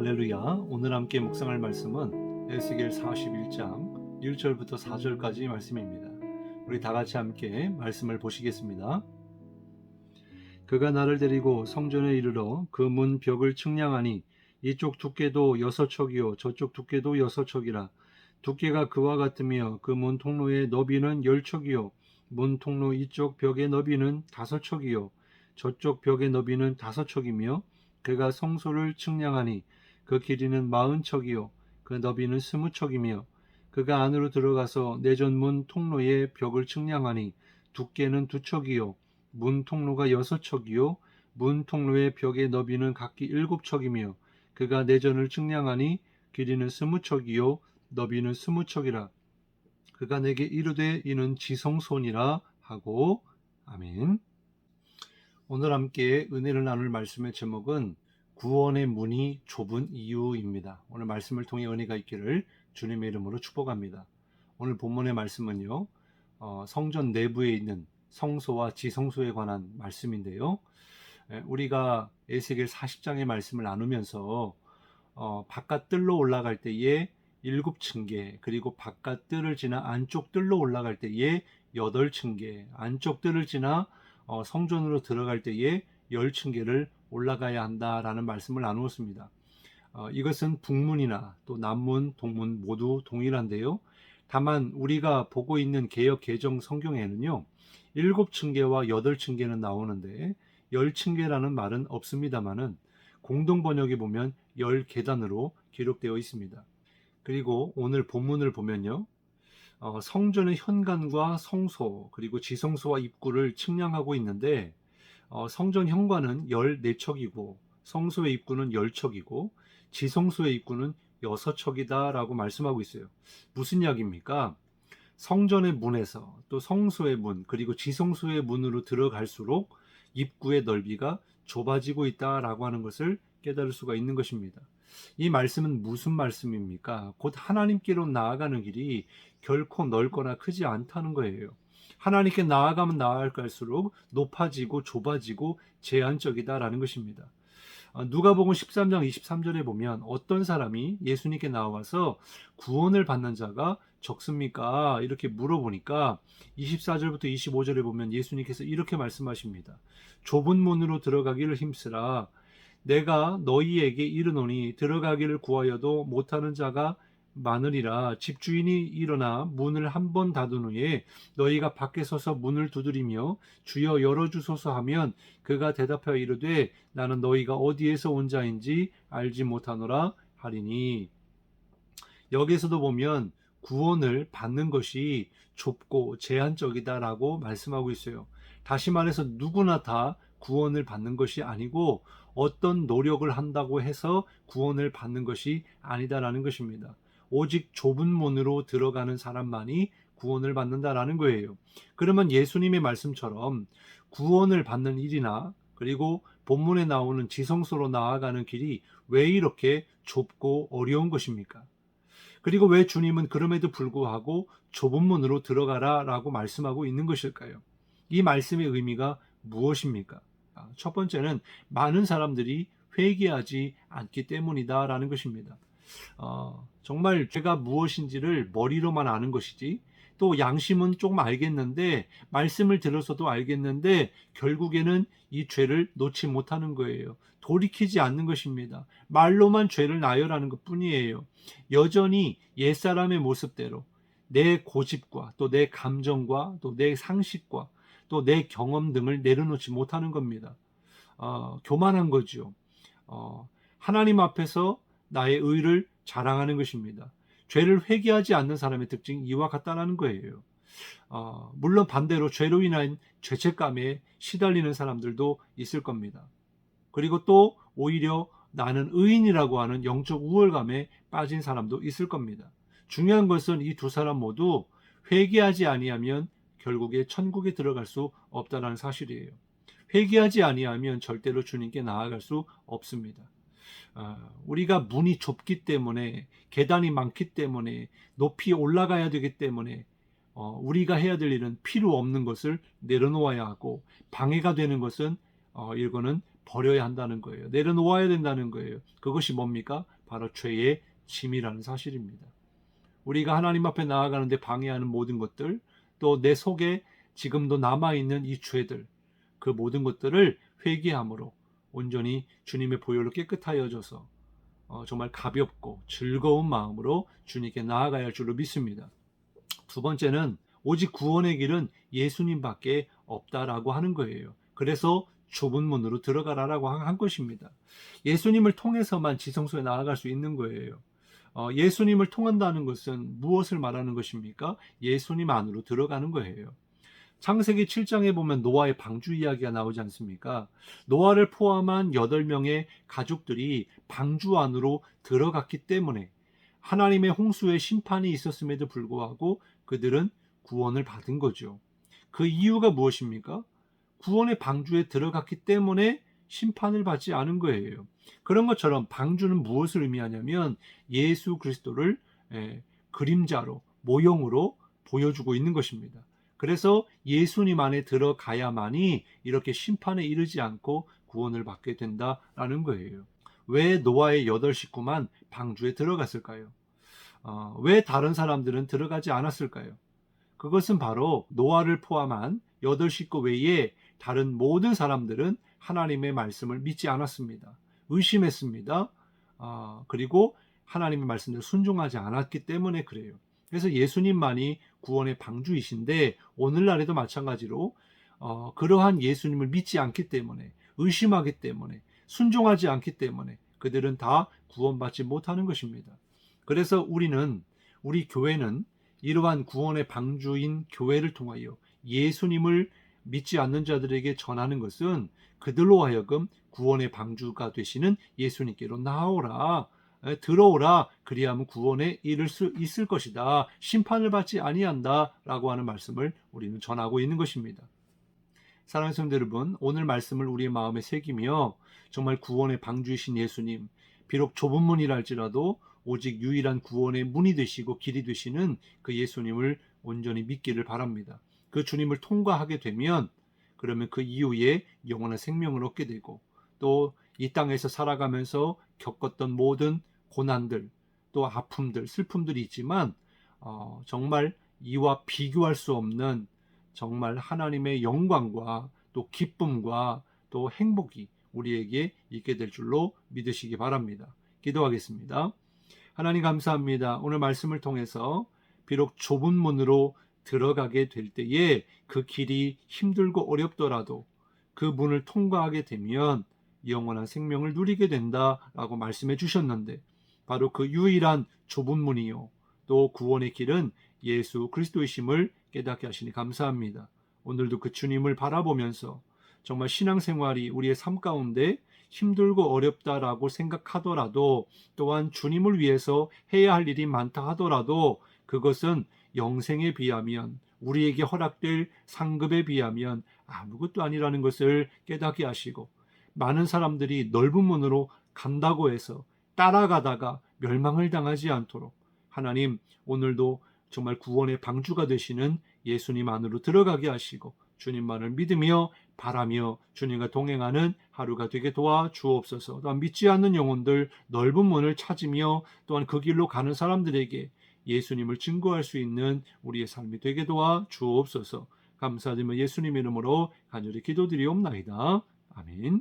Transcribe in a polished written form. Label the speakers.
Speaker 1: 할렐루야. 오늘 함께 묵상할 말씀은 에스겔 41장 1절부터 4절까지 말씀입니다. 우리 다 같이 함께 말씀을 보시겠습니다. 그가 나를 데리고 성전에 이르러 그 문 벽을 측량하니 이쪽 두께도 6척이요 저쪽 두께도 6척이라. 두께가 그와 같으며 그 문 통로의 너비는 10척이요 문 통로 이쪽 벽의 너비는 5척이요 저쪽 벽의 너비는 5척이며 그가 성소를 측량하니 그 길이는 40척이요 그 너비는 20척이며 그가 안으로 들어가서 내전문 통로의 벽을 측량하니 두께는 2척이요 문 통로가 6척이요 문 통로의 벽의 너비는 각기 7척이며 그가 내전을 측량하니 길이는 20척이요 너비는 20척이라. 그가 내게 이르되 이는 지성소니라 하고. 아멘. 오늘 함께 은혜를 나눌 말씀의 제목은 구원의 문이 좁은 이유입니다. 오늘 말씀을 통해 은혜가 있기를 주님의 이름으로 축복합니다. 오늘 본문의 말씀은요, 성전 내부에 있는 성소와 지성소에 관한 말씀인데요. 우리가 에스겔 40장의 말씀을 나누면서 바깥 뜰로 올라갈 때에 7층계, 그리고 바깥 뜰을 지나 안쪽 뜰로 올라갈 때에 8층계, 안쪽 뜰을 지나 성전으로 들어갈 때에 10층계를 올라가야 한다라는 말씀을 나누었습니다. 이것은 북문이나 또 남문, 동문 모두 동일한데요. 다만 우리가 보고 있는 개역 개정 성경에는요, 7층계와 8층계는 나오는데 10층계라는 말은 없습니다만은 공동 번역에 보면 10계단으로 기록되어 있습니다. 그리고 오늘 본문을 보면요, 성전의 현관과 성소 그리고 지성소와 입구를 측량하고 있는데 성전 현관은 14척이고 성소의 입구는 10척이고 지성소의 입구는 6척이다 라고 말씀하고 있어요. 무슨 이야기입니까? 성전의 문에서 또 성소의 문 그리고 지성소의 문으로 들어갈수록 입구의 넓이가 좁아지고 있다라고 하는 것을 깨달을 수가 있는 것입니다. 이 말씀은 무슨 말씀입니까? 곧 하나님께로 나아가는 길이 결코 넓거나 크지 않다는 거예요. 하나님께 나아가면 나아갈수록 높아지고 좁아지고 제한적이다라는 것입니다. 누가복음 13장 23절에 보면 어떤 사람이 예수님께 나와서 구원을 받는 자가 적습니까? 이렇게 물어보니까 24절부터 25절에 보면 예수님께서 이렇게 말씀하십니다. 좁은 문으로 들어가기를 힘쓰라. 내가 너희에게 이르노니 들어가기를 구하여도 못하는 자가 많으리라. 집주인이 일어나 문을 한 번 닫은 후에 너희가 밖에 서서 문을 두드리며 주여 열어주소서 하면 그가 대답하여 이르되 나는 너희가 어디에서 온 자인지 알지 못하노라 하리니. 여기에서도 보면 구원을 받는 것이 좁고 제한적이다라고 말씀하고 있어요. 다시 말해서 누구나 다 구원을 받는 것이 아니고 어떤 노력을 한다고 해서 구원을 받는 것이 아니다라는 것입니다. 오직 좁은 문으로 들어가는 사람만이 구원을 받는다라는 거예요. 그러면 예수님의 말씀처럼 구원을 받는 일이나 그리고 본문에 나오는 지성소로 나아가는 길이 왜 이렇게 좁고 어려운 것입니까? 그리고 왜 주님은 그럼에도 불구하고 좁은 문으로 들어가라 라고 말씀하고 있는 것일까요? 이 말씀의 의미가 무엇입니까? 첫 번째는 많은 사람들이 회개하지 않기 때문이다 라는 것입니다. 정말 죄가 무엇인지를 머리로만 아는 것이지 또 양심은 조금 알겠는데 말씀을 들어서도 알겠는데 결국에는 이 죄를 놓지 못하는 거예요. 돌이키지 않는 것입니다. 말로만 죄를 나열하는 것 뿐이에요. 여전히 옛사람의 모습대로 내 고집과 또 내 감정과 또 내 상식과 또 내 경험 등을 내려놓지 못하는 겁니다. 교만한 거죠. 하나님 앞에서 나의 의를 자랑하는 것입니다. 죄를 회개하지 않는 사람의 특징이 이와 같다는 거예요. 물론 반대로 죄로 인한 죄책감에 시달리는 사람들도 있을 겁니다. 그리고 또 오히려 나는 의인이라고 하는 영적 우월감에 빠진 사람도 있을 겁니다. 중요한 것은 이 두 사람 모두 회개하지 아니하면 결국에 천국에 들어갈 수 없다는 사실이에요. 회개하지 아니하면 절대로 주님께 나아갈 수 없습니다. 우리가 문이 좁기 때문에 계단이 많기 때문에 높이 올라가야 되기 때문에 우리가 해야 될 일은 필요 없는 것을 내려놓아야 하고 방해가 되는 것은 이거는 버려야 한다는 거예요. 내려놓아야 된다는 거예요. 그것이 뭡니까? 바로 죄의 짐이라는 사실입니다. 우리가 하나님 앞에 나아가는데 방해하는 모든 것들, 또 내 속에 지금도 남아있는 이 죄들, 그 모든 것들을 회개함으로 온전히 주님의 보혈로 깨끗하여져서 정말 가볍고 즐거운 마음으로 주님께 나아가야 할 줄로 믿습니다. 두 번째는 오직 구원의 길은 예수님밖에 없다라고 하는 거예요. 그래서 좁은 문으로 들어가라라고 한 것입니다. 예수님을 통해서만 지성소에 나아갈 수 있는 거예요. 예수님을 통한다는 것은 무엇을 말하는 것입니까? 예수님 안으로 들어가는 거예요. 창세기 7장에 보면 노아의 방주 이야기가 나오지 않습니까? 노아를 포함한 8명의 가족들이 방주 안으로 들어갔기 때문에 하나님의 홍수의 심판이 있었음에도 불구하고 그들은 구원을 받은 거죠. 그 이유가 무엇입니까? 구원의 방주에 들어갔기 때문에 심판을 받지 않은 거예요. 그런 것처럼 방주는 무엇을 의미하냐면 예수 그리스도를 그림자로, 모형으로 보여주고 있는 것입니다. 그래서 예수님 안에 들어가야만이 이렇게 심판에 이르지 않고 구원을 받게 된다라는 거예요. 왜 노아의 8 식구만 방주에 들어갔을까요? 왜 다른 사람들은 들어가지 않았을까요? 그것은 바로 노아를 포함한 8 식구 외에 다른 모든 사람들은 하나님의 말씀을 믿지 않았습니다. 의심했습니다. 그리고 하나님의 말씀을 순종하지 않았기 때문에 그래요. 그래서 예수님만이 구원의 방주이신데 오늘날에도 마찬가지로 그러한 예수님을 믿지 않기 때문에, 의심하기 때문에, 순종하지 않기 때문에 그들은 다 구원받지 못하는 것입니다. 그래서 우리 교회는 이러한 구원의 방주인 교회를 통하여 예수님을 믿지 않는 자들에게 전하는 것은 그들로 하여금 구원의 방주가 되시는 예수님께로 나오라, 들어오라, 그리하면 구원에 이를 수 있을 것이다, 심판을 받지 아니한다 라고 하는 말씀을 우리는 전하고 있는 것입니다. 사랑하는 성도 여러분, 오늘 말씀을 우리의 마음에 새기며 정말 구원의 방주이신 예수님, 비록 좁은 문이라 할지라도 오직 유일한 구원의 문이 되시고 길이 되시는 그 예수님을 온전히 믿기를 바랍니다. 그 주님을 통과하게 되면 그러면 그 이후에 영원한 생명을 얻게 되고, 또 이 땅에서 살아가면서 겪었던 모든 고난들, 또 아픔들, 슬픔들이 있지만 정말 이와 비교할 수 없는 정말 하나님의 영광과 또 기쁨과 또 행복이 우리에게 있게 될 줄로 믿으시기 바랍니다. 기도하겠습니다. 하나님 감사합니다. 오늘 말씀을 통해서 비록 좁은 문으로 들어가게 될 때에 그 길이 힘들고 어렵더라도 그 문을 통과하게 되면 영원한 생명을 누리게 된다라고 말씀해 주셨는데, 바로 그 유일한 좁은 문이요 또 구원의 길은 예수 그리스도이심을 깨닫게 하시니 감사합니다. 오늘도 그 주님을 바라보면서 정말 신앙생활이 우리의 삶 가운데 힘들고 어렵다라고 생각하더라도, 또한 주님을 위해서 해야 할 일이 많다 하더라도 그것은 영생에 비하면, 우리에게 허락될 상급에 비하면 아무것도 아니라는 것을 깨닫게 하시고, 많은 사람들이 넓은 문으로 간다고 해서 따라가다가 멸망을 당하지 않도록 하나님 오늘도 정말 구원의 방주가 되시는 예수님 안으로 들어가게 하시고 주님만을 믿으며 바라며 주님과 동행하는 하루가 되게 도와 주옵소서. 또한 믿지 않는 영혼들 넓은 문을 찾으며 또한 그 길로 가는 사람들에게 예수님을 증거할 수 있는 우리의 삶이 되게 도와 주옵소서. 감사드리며 예수님 이름으로 간절히 기도드리옵나이다. 아멘.